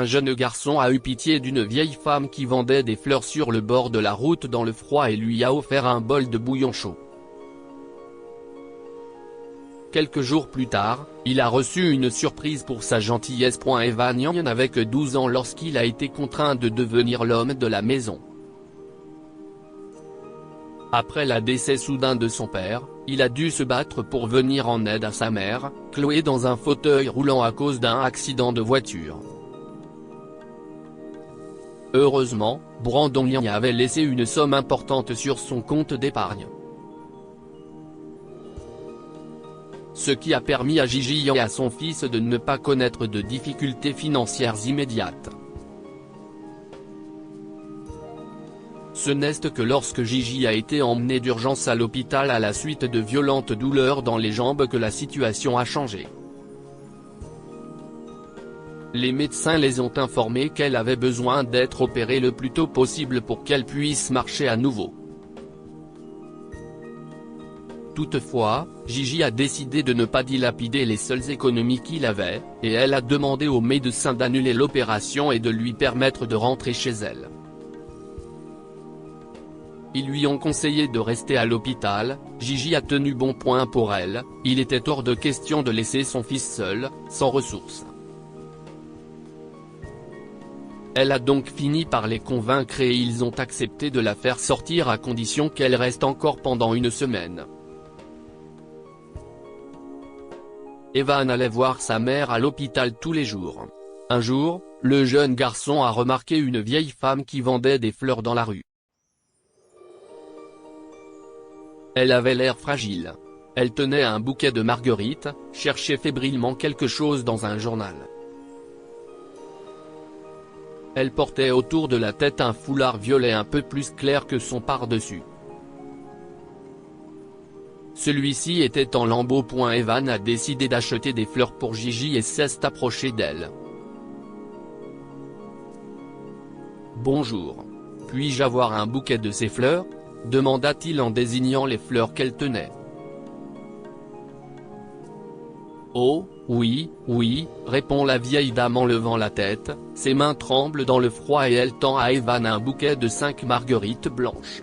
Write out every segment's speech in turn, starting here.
un jeune garçon a eu pitié d'une vieille femme qui vendait des fleurs sur le bord de la route dans le froid et lui a offert un bol de bouillon chaud. Quelques jours plus tard, il a reçu une surprise pour sa gentillesse. Evan Young n'avait que 12 ans lorsqu'il a été contraint de devenir l'homme de la maison. Après le décès soudain de son père, il a dû se battre pour venir en aide à sa mère, Chloé, dans un fauteuil roulant à cause d'un accident de voiture. Heureusement, Brandon Young avait laissé une somme importante sur son compte d'épargne. Ce qui a permis à Gigi Young et à son fils de ne pas connaître de difficultés financières immédiates. Ce n'est que lorsque Gigi a été emmené d'urgence à l'hôpital à la suite de violentes douleurs dans les jambes que la situation a changé. Les médecins les ont informés qu'elle avait besoin d'être opérée le plus tôt possible pour qu'elle puisse marcher à nouveau. Toutefois, Gigi a décidé de ne pas dilapider les seules économies qu'il avait, et elle a demandé au médecin d'annuler l'opération et de lui permettre de rentrer chez elle. Ils lui ont conseillé de rester à l'hôpital. Gigi a tenu bon point pour elle, il était hors de question de laisser son fils seul, sans ressources. Elle a donc fini par les convaincre et ils ont accepté de la faire sortir à condition qu'elle reste encore pendant une semaine. Evan allait voir sa mère à l'hôpital tous les jours. Un jour, le jeune garçon a remarqué une vieille femme qui vendait des fleurs dans la rue. Elle avait l'air fragile. Elle tenait un bouquet de marguerites, cherchait fébrilement quelque chose dans un journal. Elle portait autour de la tête un foulard violet un peu plus clair que son par-dessus. Celui-ci était en lambeaux. Evan a décidé d'acheter des fleurs pour Gigi et s'est approché d'elle. « Bonjour. Puis-je avoir un bouquet de ces fleurs ?» demanda-t-il en désignant les fleurs qu'elle tenait. « Oh, oui, oui », répond la vieille dame en levant la tête, ses mains tremblent dans le froid et elle tend à Evan un bouquet de 5 marguerites blanches.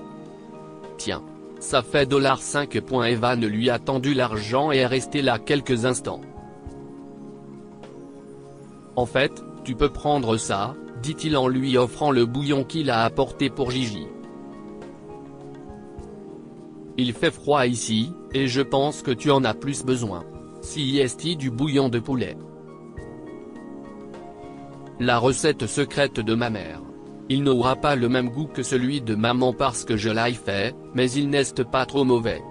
« Tiens, ça fait $5. Evan lui a tendu l'argent et est resté là quelques instants. « En fait, tu peux prendre ça, » dit-il en lui offrant le bouillon qu'il a apporté pour Gigi. « Il fait froid ici, et je pense que tu en as plus besoin. C'est du bouillon de poulet. La recette secrète de ma mère. Il n'aura pas le même goût que celui de maman parce que je l'ai fait, mais il n'est pas trop mauvais. »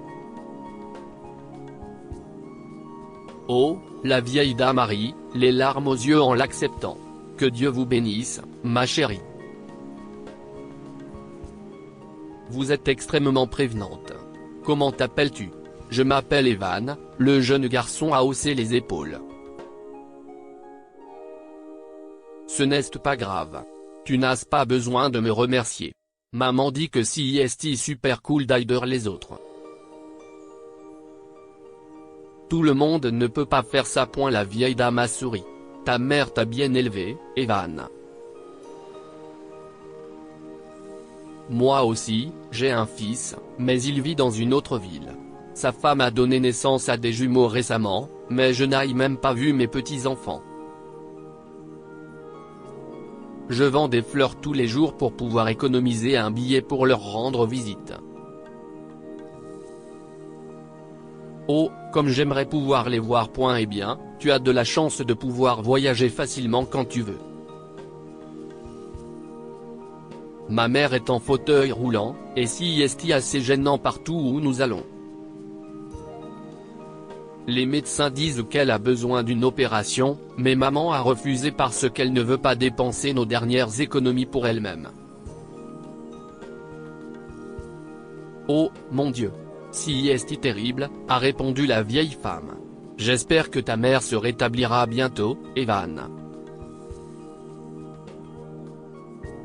Oh, la vieille dame a ri, les larmes aux yeux en l'acceptant. « Que Dieu vous bénisse, ma chérie. Vous êtes extrêmement prévenante. Comment t'appelles-tu ? » « Je m'appelle Evan », le jeune garçon a haussé les épaules. « Ce n'est pas grave. Tu n'as pas besoin de me remercier. Maman dit que c'est super cool d'aider les autres. » Tout le monde ne peut pas faire ça. La vieille dame a souri. « Ta mère t'a bien élevé, Evan. Moi aussi, j'ai un fils, mais il vit dans une autre ville. Sa femme a donné naissance à des jumeaux récemment, mais je n'ai même pas vu mes petits-enfants. Je vends des fleurs tous les jours pour pouvoir économiser un billet pour leur rendre visite. Oh, comme j'aimerais pouvoir les voir. Eh bien, tu as de la chance de pouvoir voyager facilement quand tu veux. Ma mère est en fauteuil roulant, et c'est assez gênant partout où nous allons. Les médecins disent qu'elle a besoin d'une opération, mais maman a refusé parce qu'elle ne veut pas dépenser nos dernières économies pour elle-même. Oh, mon Dieu. C'est terrible, a répondu la vieille femme. J'espère que ta mère se rétablira bientôt, Evan.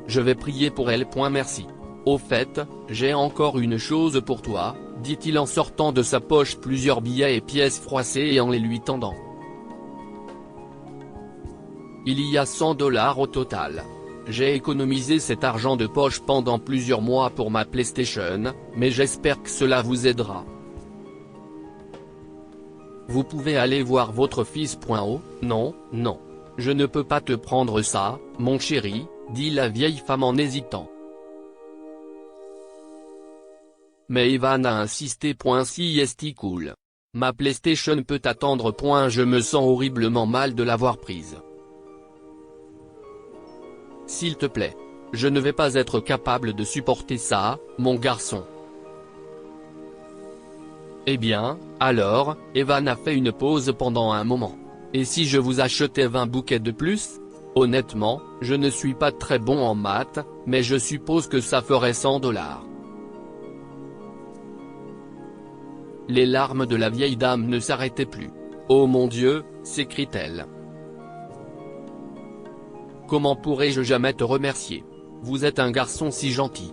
Je vais prier pour elle. Merci. Au fait, j'ai encore une chose pour toi, dit-il en sortant de sa poche plusieurs billets et pièces froissées et en les lui tendant. Il y a $100 au total. J'ai économisé cet argent de poche pendant plusieurs mois pour ma PlayStation, mais j'espère que cela vous aidera. Vous pouvez aller voir votre fils. Oh, non, non. Je ne peux pas te prendre ça, mon chéri, dit la vieille femme en hésitant. Mais Evan a insisté. Si est cool. Ma PlayStation peut attendre. Je me sens horriblement mal de l'avoir prise. S'il te plaît. Je ne vais pas être capable de supporter ça, mon garçon. Eh bien, alors, Evan a fait une pause pendant un moment. Et si je vous achetais 20 bouquets de plus? Honnêtement, je ne suis pas très bon en maths, mais je suppose que ça ferait $100. Les larmes de la vieille dame ne s'arrêtaient plus. Oh mon Dieu, s'écrie-t-elle. Comment pourrais-je jamais te remercier? Vous êtes un garçon si gentil.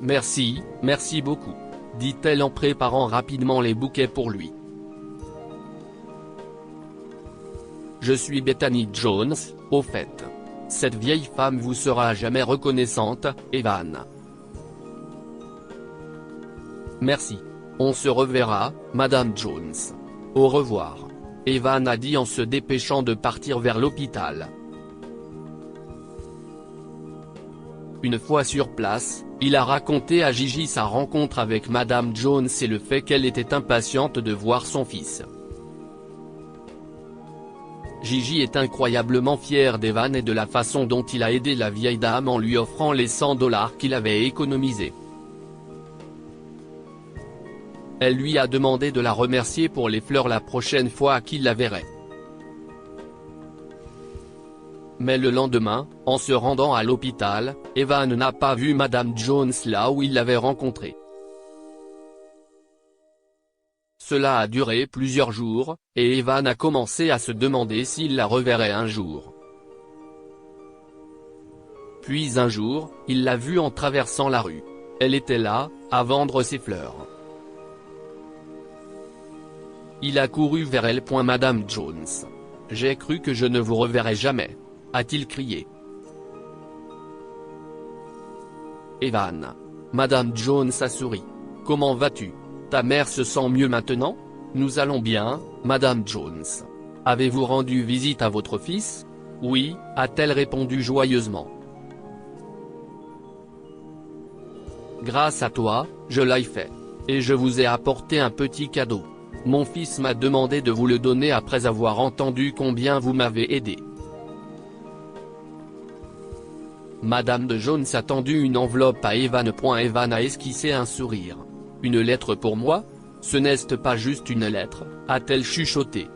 Merci, merci beaucoup, dit-elle en préparant rapidement les bouquets pour lui. Je suis Bethany Jones, au fait. Cette vieille femme vous sera jamais reconnaissante, Evan. Merci. On se reverra, Madame Jones. Au revoir. Evan a dit en se dépêchant de partir vers l'hôpital. Une fois sur place, il a raconté à Gigi sa rencontre avec Madame Jones et le fait qu'elle était impatiente de voir son fils. Gigi est incroyablement fier d'Evan et de la façon dont il a aidé la vieille dame en lui offrant les $100 qu'il avait économisés. Elle lui a demandé de la remercier pour les fleurs la prochaine fois qu'il la verrait. Mais le lendemain, en se rendant à l'hôpital, Evan n'a pas vu Madame Jones là où il l'avait rencontrée. Cela a duré plusieurs jours, et Evan a commencé à se demander s'il la reverrait un jour. Puis un jour, il l'a vue en traversant la rue. Elle était là, à vendre ses fleurs. Il a couru vers elle. Madame Jones. J'ai cru que je ne vous reverrais jamais, a-t-il crié. Evan. Madame Jones a souri. Comment vas-tu? Ta mère se sent mieux maintenant? Nous allons bien, Madame Jones. Avez-vous rendu visite à votre fils? Oui, a-t-elle répondu joyeusement. Grâce à toi, je l'ai fait. Et je vous ai apporté un petit cadeau. Mon fils m'a demandé de vous le donner après avoir entendu combien vous m'avez aidé. Madame de Jones a tendu une enveloppe à Evan. Evan a esquissé un sourire. Une lettre pour moi? Ce n'est pas juste une lettre, a-t-elle chuchoté.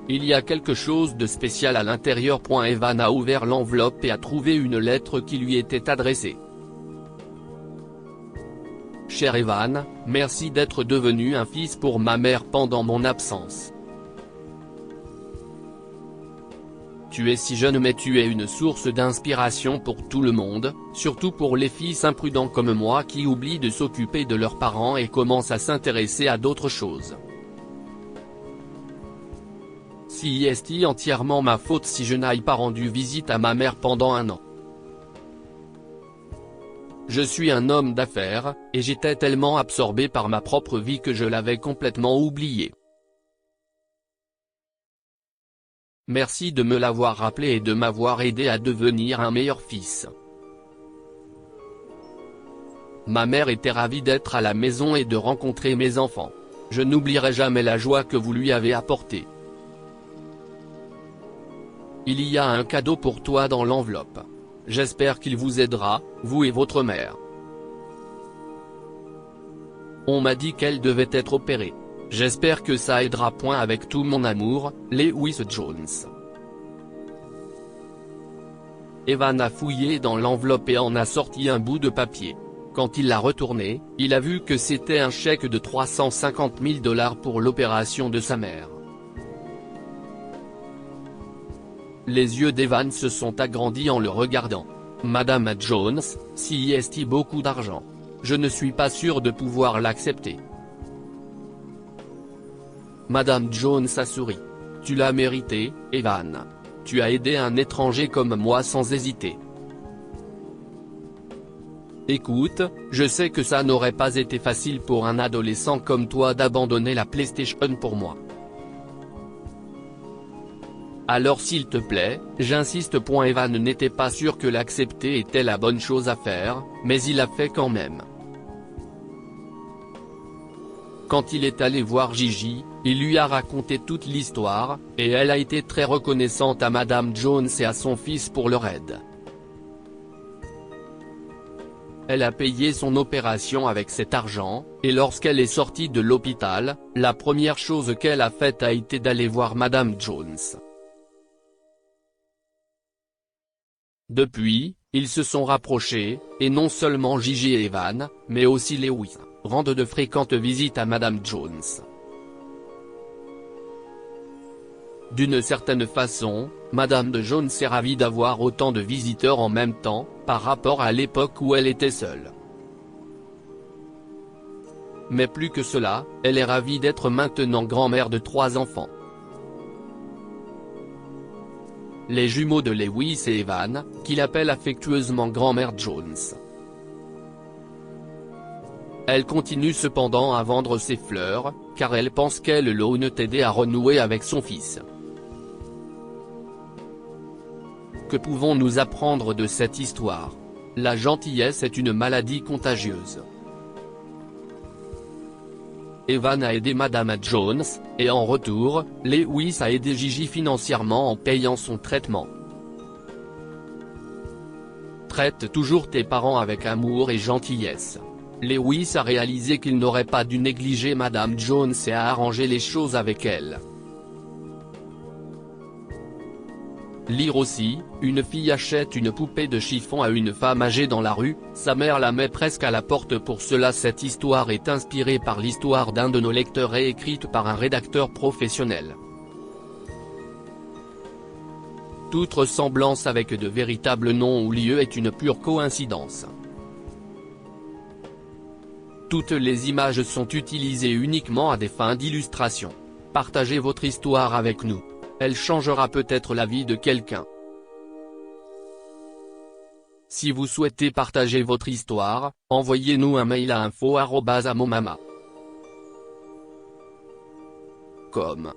Il y a quelque chose de spécial à l'intérieur. Evan a ouvert l'enveloppe et a trouvé une lettre qui lui était adressée. Cher Evan, merci d'être devenu un fils pour ma mère pendant mon absence. Tu es si jeune mais tu es une source d'inspiration pour tout le monde, surtout pour les fils imprudents comme moi qui oublient de s'occuper de leurs parents et commencent à s'intéresser à d'autres choses. Si est entièrement ma faute si je n'aille pas rendu visite à ma mère pendant un an. Je suis un homme d'affaires, et j'étais tellement absorbé par ma propre vie que je l'avais complètement oublié. Merci de me l'avoir rappelé et de m'avoir aidé à devenir un meilleur fils. Ma mère était ravie d'être à la maison et de rencontrer mes enfants. Je n'oublierai jamais la joie que vous lui avez apportée. Il y a un cadeau pour toi dans l'enveloppe. J'espère qu'il vous aidera, vous et votre mère. On m'a dit qu'elle devait être opérée. J'espère que ça aidera. Avec tout mon amour, Lewis Jones. Evan a fouillé dans l'enveloppe et en a sorti un bout de papier. Quand il l'a retourné, il a vu que c'était un chèque de $350 000 pour l'opération de sa mère. Les yeux d'Evan se sont agrandis en le regardant. Madame Jones, si est beaucoup d'argent. Je ne suis pas sûr de pouvoir l'accepter. Madame Jones a souri. Tu l'as mérité, Evan. Tu as aidé un étranger comme moi sans hésiter. Écoute, je sais que ça n'aurait pas été facile pour un adolescent comme toi d'abandonner la PlayStation pour moi. Alors s'il te plaît, j'insiste. Evan n'était pas sûr que l'accepter était la bonne chose à faire, mais il l'a fait quand même. Quand il est allé voir Gigi, il lui a raconté toute l'histoire, et elle a été très reconnaissante à Madame Jones et à son fils pour leur aide. Elle a payé son opération avec cet argent, et lorsqu'elle est sortie de l'hôpital, la première chose qu'elle a faite a été d'aller voir Madame Jones. Depuis, ils se sont rapprochés, et non seulement Gigi et Evan, mais aussi Lewis, rendent de fréquentes visites à Madame Jones. D'une certaine façon, Madame Jones est ravie d'avoir autant de visiteurs en même temps, par rapport à l'époque où elle était seule. Mais plus que cela, elle est ravie d'être maintenant grand-mère de 3 enfants. Les jumeaux de Lewis et Evan, qu'il appelle affectueusement grand-mère Jones. Elle continue cependant à vendre ses fleurs, car elle pense qu'elle l'a t'aider à renouer avec son fils. Que pouvons-nous apprendre de cette histoire? La gentillesse est une maladie contagieuse. Evan a aidé Madame Jones, et en retour, Lewis a aidé Gigi financièrement en payant son traitement. Traite toujours tes parents avec amour et gentillesse. Lewis a réalisé qu'il n'aurait pas dû négliger Madame Jones et a arrangé les choses avec elle. Lire aussi, une fille achète une poupée de chiffon à une femme âgée dans la rue, sa mère la met presque à la porte pour cela. Cette histoire est inspirée par l'histoire d'un de nos lecteurs et écrite par un rédacteur professionnel. Toute ressemblance avec de véritables noms ou lieux est une pure coïncidence. Toutes les images sont utilisées uniquement à des fins d'illustration. Partagez votre histoire avec nous. Elle changera peut-être la vie de quelqu'un. Si vous souhaitez partager votre histoire, envoyez-nous un mail à info@amomama.com.